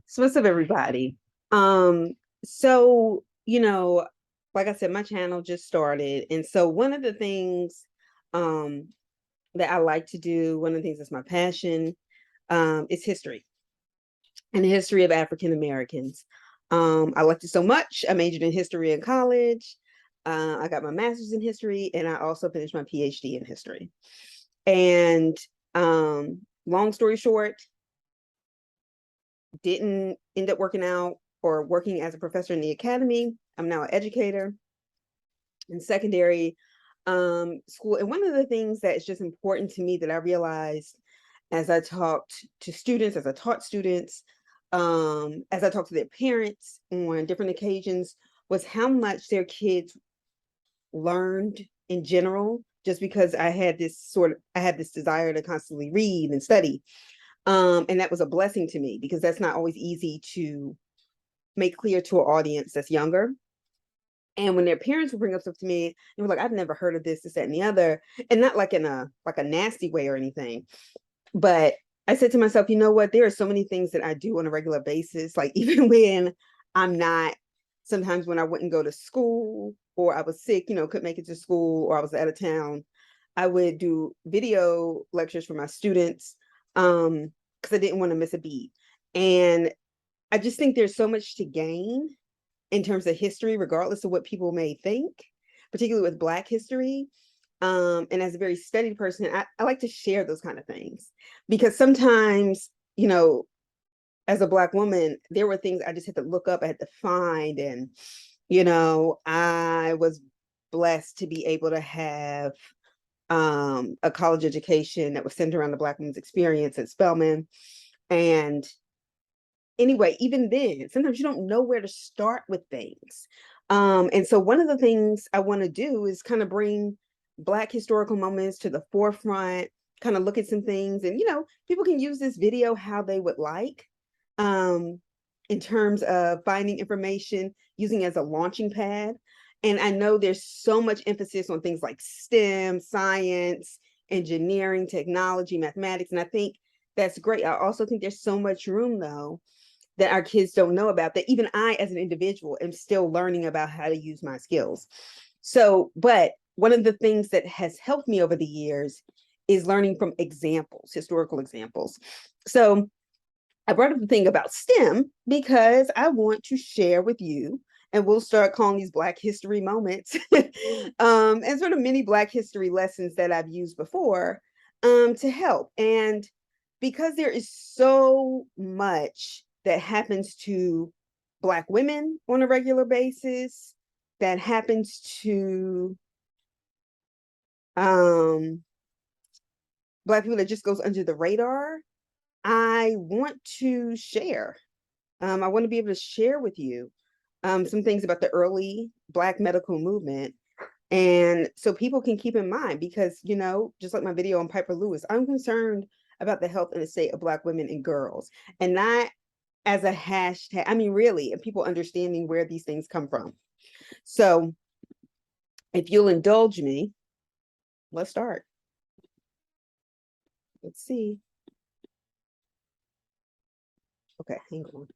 So what's up, everybody? Um, so like I said, my channel just started, and so one of the things um that I like to do, one of the things that's my passion, is history and the history of African Americans. I liked it so much. I majored in history in college. I got my master's in history, and I also finished my PhD in history. And long story short, didn't end up working out or working as a professor in the academy. I'm now an educator in secondary school. And one of the things that's just important to me that I realized as I talked to students, as I taught students, as I talked to their parents on different occasions, was how much their kids learned in general, just because I had this desire to constantly read and study. And that was a blessing to me because that's not always easy to make clear to an audience that's younger. And when their parents would bring up stuff to me, they were like, I've never heard of this, that, and the other. And not like in a nasty way or anything. But I said to myself, you know what? There are so many things that I do on a regular basis. Like even when I'm not, sometimes when I wouldn't go to school or I was sick, couldn't make it to school or I was out of town, I would do video lectures for my students because I didn't want to miss a beat. And I just think there's so much to gain in terms of history, regardless of what people may think, particularly with Black history. And as a very studied person, I like to share those kind of things because sometimes, as a Black woman, there were things I just had to look up, I had to find. And, I was blessed to be able to have a college education that was centered around the Black woman's experience at Spelman. And anyway, even then, sometimes you don't know where to start with things. And so one of the things I want to do is kind of bring Black historical moments to the forefront, kind of look at some things, and people can use this video how they would like, um, in terms of finding information, using it as a launching pad. And I know there's so much emphasis on things like STEM, science, engineering, technology, mathematics, and I think that's great. I also think there's so much room though that our kids don't know about, that even I as an individual am still learning about how to use my skills. So, but one of the things that has helped me over the years is learning from examples, historical examples. So I brought up the thing about STEM because I want to share with you, and we'll start calling these Black history moments, and sort of many Black history lessons that I've used before, to help. And because there is so much that happens to Black women on a regular basis, that happens to um, Black people that just goes under the radar, I want to share. I want to be able to share with you some things about the early Black medical movement. And so people can keep in mind, because, just like my video on Piper Lewis, I'm concerned about the health and the state of Black women and girls, and not as a hashtag. I mean, really, and people understanding where these things come from. So if you'll indulge me, let's start. Let's see. Okay, hang on.